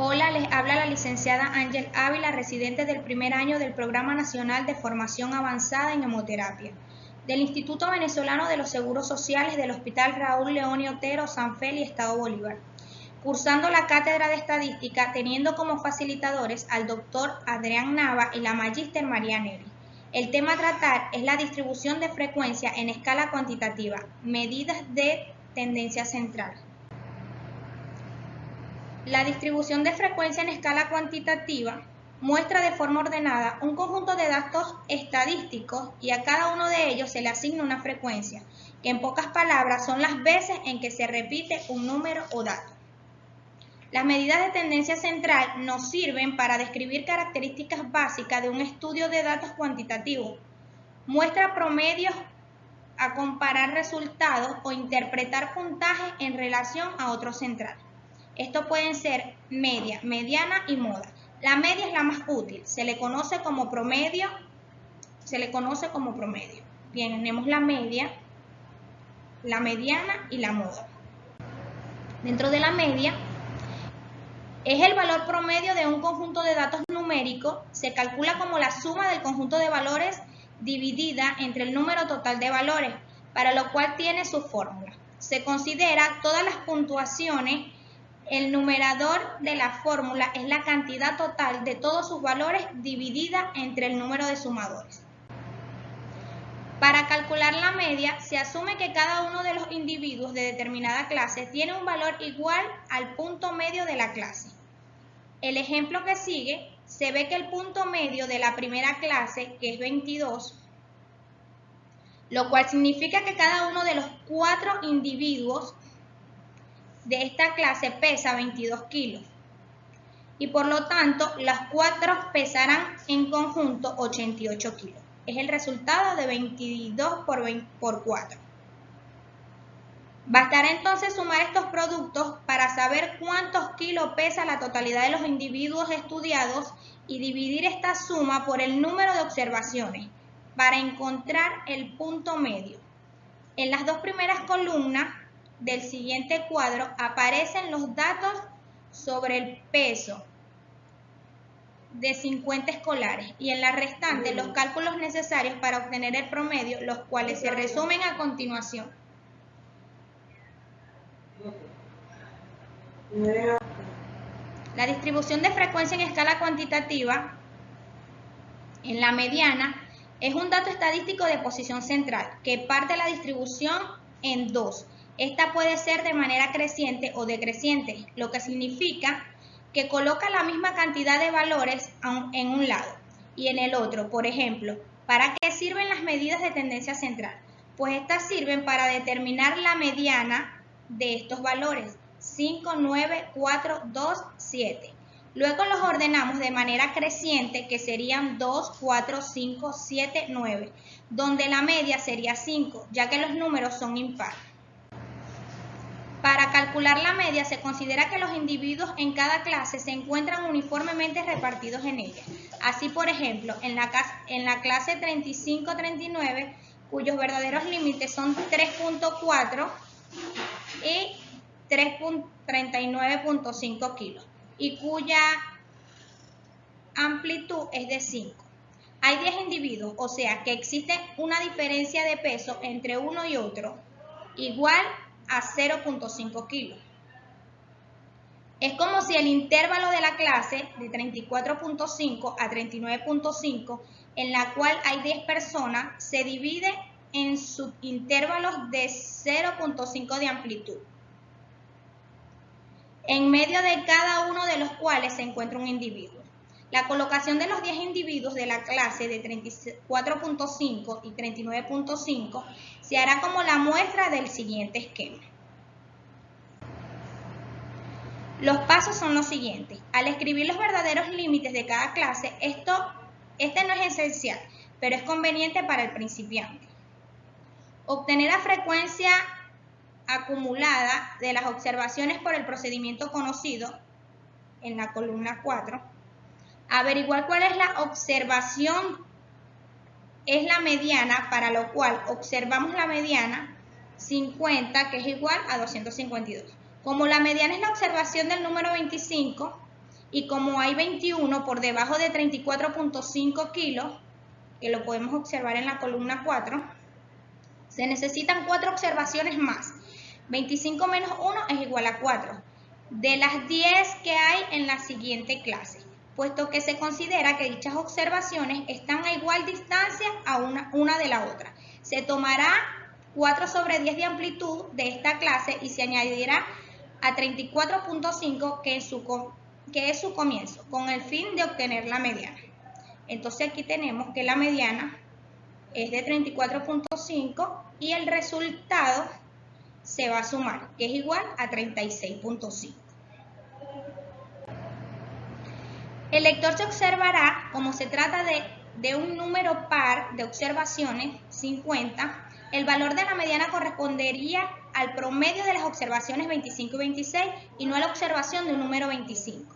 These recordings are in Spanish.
Hola, les habla la licenciada Ángel Ávila, residente del primer año del Programa Nacional de Formación Avanzada en Hemoterapia, del Instituto Venezolano de los Seguros Sociales del Hospital Raúl Leonio Otero, San Félix, Estado Bolívar, cursando la cátedra de Estadística, teniendo como facilitadores al doctor Adrián Nava y la magíster María Neri. El tema a tratar es la distribución de frecuencia en escala cuantitativa, medidas de tendencia central. La distribución de frecuencia en escala cuantitativa muestra de forma ordenada un conjunto de datos estadísticos y a cada uno de ellos se le asigna una frecuencia, que en pocas palabras son las veces en que se repite un número o dato. Las medidas de tendencia central nos sirven para describir características básicas de un estudio de datos cuantitativos. Muestra promedios a comparar resultados o interpretar puntajes en relación a otro central. Estos pueden ser media, mediana y moda. La media es la más útil, se le conoce como promedio. Bien, tenemos la media, la mediana y la moda. Dentro de la media es el valor promedio de un conjunto de datos numéricos, se calcula como la suma del conjunto de valores dividida entre el número total de valores, para lo cual tiene su fórmula. Se considera todas las puntuaciones. El numerador de la fórmula es la cantidad total de todos sus valores dividida entre el número de sumadores. Para calcular la media, se asume que cada uno de los individuos de determinada clase tiene un valor igual al punto medio de la clase. El ejemplo que sigue, se ve que el punto medio de la primera clase, que es 22, lo cual significa que cada uno de los 4 individuos de esta clase pesa 22 kilos y por lo tanto las 4 pesarán en conjunto 88 kilos. Es el resultado de 22 por 4. Bastará entonces sumar estos productos para saber cuántos kilos pesa la totalidad de los individuos estudiados y dividir esta suma por el número de observaciones para encontrar el punto medio. En las 2 primeras columnas del siguiente cuadro aparecen los datos sobre el peso de 50 escolares y en la restante los cálculos necesarios para obtener el promedio, los cuales se resumen a continuación. La distribución de frecuencia en escala cuantitativa en la mediana es un dato estadístico de posición central que parte la distribución en 2. Esta puede ser de manera creciente o decreciente, lo que significa que coloca la misma cantidad de valores en un lado y en el otro. Por ejemplo, ¿para qué sirven las medidas de tendencia central? Pues estas sirven para determinar la mediana de estos valores, 5, 9, 4, 2, 7. Luego los ordenamos de manera creciente, que serían 2, 4, 5, 7, 9, donde la media sería 5, ya que los números son impares. Para calcular la media se considera que los individuos en cada clase se encuentran uniformemente repartidos en ella. Así, por ejemplo, en la clase 35-39, cuyos verdaderos límites son 3.4 y 39.5 kilos, y cuya amplitud es de 5. Hay 10 individuos, o sea que existe una diferencia de peso entre uno y otro igual a 0.5 kilos. Es como si el intervalo de la clase de 34.5 a 39.5, en la cual hay 10 personas, se divide en subintervalos de 0.5 de amplitud, en medio de cada uno de los cuales se encuentra un individuo. La colocación de los 10 individuos de la clase de 34.5 y 39.5 se hará como la muestra del siguiente esquema. Los pasos son los siguientes. Al escribir los verdaderos límites de cada clase, este no es esencial, pero es conveniente para el principiante. Obtener la frecuencia acumulada de las observaciones por el procedimiento conocido en la columna 4. Averiguar cuál es la observación, es la mediana, para lo cual observamos la mediana 50, que es igual a 252. Como la mediana es la observación del número 25, y como hay 21 por debajo de 34.5 kilos, que lo podemos observar en la columna 4, se necesitan 4 observaciones más. 25 menos 1 es igual a 4, de las 10 que hay en la siguiente clase, puesto que se considera que dichas observaciones están a igual distancia a una de la otra. Se tomará 4 sobre 10 de amplitud de esta clase y se añadirá a 34.5 que es su comienzo, con el fin de obtener la mediana. Entonces aquí tenemos que la mediana es de 34.5 y el resultado se va a sumar, que es igual a 36.5. El lector se observará, como se trata de un número par de observaciones, 50, el valor de la mediana correspondería al promedio de las observaciones 25 y 26 y no a la observación de un número 25.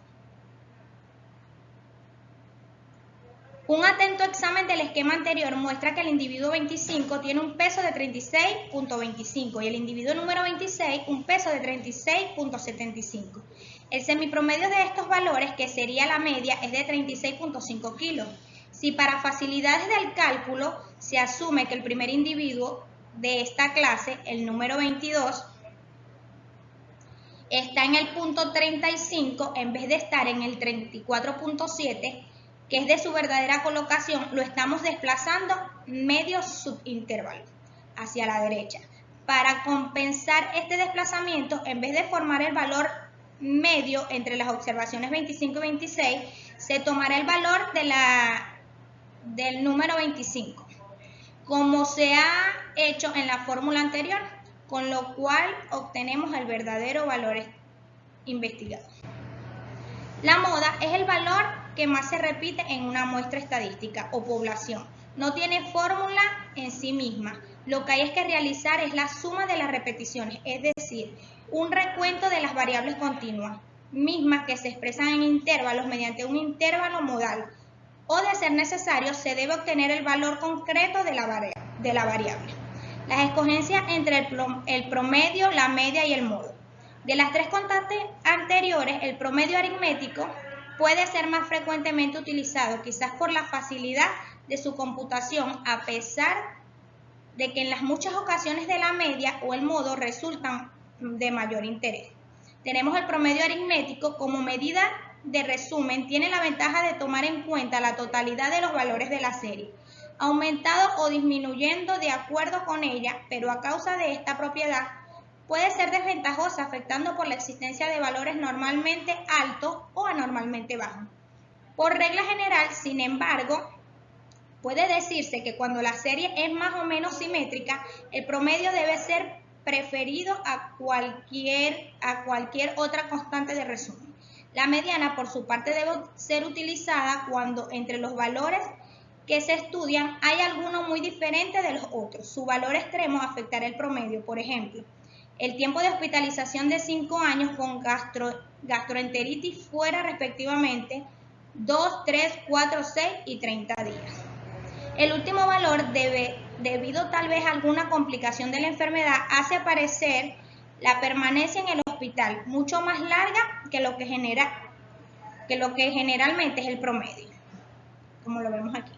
Un atento examen del esquema anterior muestra que el individuo 25 tiene un peso de 36.25 y el individuo número 26 un peso de 36.75. El semipromedio de estos valores, que sería la media, es de 36.5 kilos. Si para facilidades del cálculo se asume que el primer individuo de esta clase, el número 22, está en el punto 35 en vez de estar en el 34.7, que es de su verdadera colocación, lo estamos desplazando medio subintervalo hacia la derecha. Para compensar este desplazamiento, en vez de formar el valor medio entre las observaciones 25 y 26, se tomará el valor del número 25, como se ha hecho en la fórmula anterior, con lo cual obtenemos el verdadero valor investigado. La moda es el valor que más se repite en una muestra estadística o población. No tiene fórmula en sí misma. Lo que hay es que realizar es la suma de las repeticiones, es decir, un recuento de las variables continuas, mismas que se expresan en intervalos mediante un intervalo modal, o de ser necesario se debe obtener el valor concreto de la variable. Las escogencias entre el promedio, la media y el modo. De las tres constantes anteriores, el promedio aritmético puede ser más frecuentemente utilizado, quizás por la facilidad de su computación, a pesar de que en las muchas ocasiones de la media o el modo resultan de mayor interés. Tenemos el promedio aritmético como medida de resumen, tiene la ventaja de tomar en cuenta la totalidad de los valores de la serie, aumentado o disminuyendo de acuerdo con ella, pero a causa de esta propiedad puede ser desventajosa, afectando por la existencia de valores normalmente altos o anormalmente bajos. Por regla general, sin embargo, puede decirse que cuando la serie es más o menos simétrica, el promedio debe ser preferido a cualquier otra constante de resumen. La mediana, por su parte, debe ser utilizada cuando entre los valores que se estudian hay alguno muy diferente de los otros. Su valor extremo afectará el promedio, por ejemplo, el tiempo de hospitalización de 5 años con gastroenteritis fuera respectivamente 2, 3, 4, 6 y 30 días. El último valor, debido tal vez a alguna complicación de la enfermedad, hace aparecer la permanencia en el hospital mucho más larga que lo que generalmente es el promedio, como lo vemos aquí.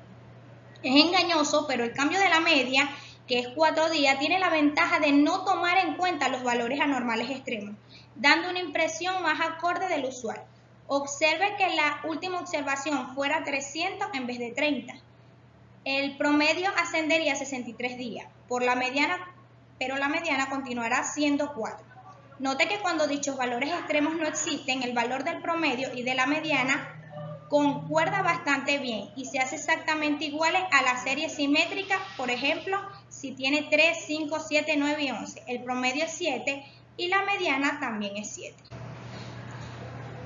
Es engañoso, pero el cambio de la media, que es 4 días, tiene la ventaja de no tomar en cuenta los valores anormales extremos, dando una impresión más acorde del usual. Observe que la última observación fuera 300 en vez de 30. El promedio ascendería a 63 días, pero la mediana continuará siendo 4. Note que cuando dichos valores extremos no existen, el valor del promedio y de la mediana concuerda bastante bien y se hace exactamente iguales a la serie simétrica. Por ejemplo, si tiene 3, 5, 7, 9 y 11, el promedio es 7 y la mediana también es 7.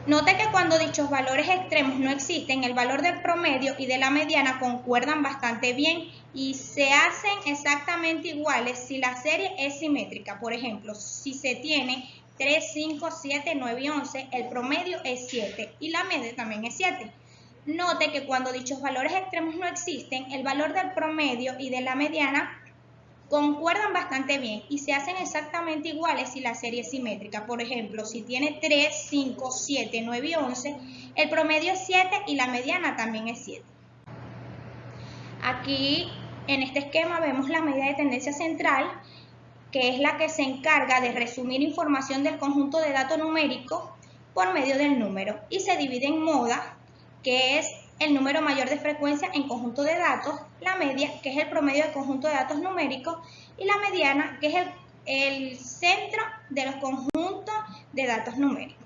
Note que cuando dichos valores extremos no existen, el valor del promedio y de la mediana concuerdan bastante bien y se hacen exactamente iguales si la serie es simétrica. Por ejemplo, si se tiene 3, 5, 7, 9 y 11, el promedio es 7 y la media también es 7. Note que cuando dichos valores extremos no existen, el valor del promedio y de la mediana concuerdan bastante bien y se hacen exactamente iguales si la serie es simétrica. Por ejemplo, si tiene 3, 5, 7, 9 y 11, el promedio es 7 y la mediana también es 7. Aquí en este esquema vemos la medida de tendencia central, que es la que se encarga de resumir información del conjunto de datos numéricos por medio del número, y se divide en moda, que es el número mayor de frecuencia en conjunto de datos, la media, que es el promedio del conjunto de datos numéricos, y la mediana, que es el centro de los conjuntos de datos numéricos.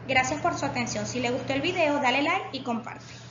Gracias por su atención. Si le gustó el video, dale like y comparte.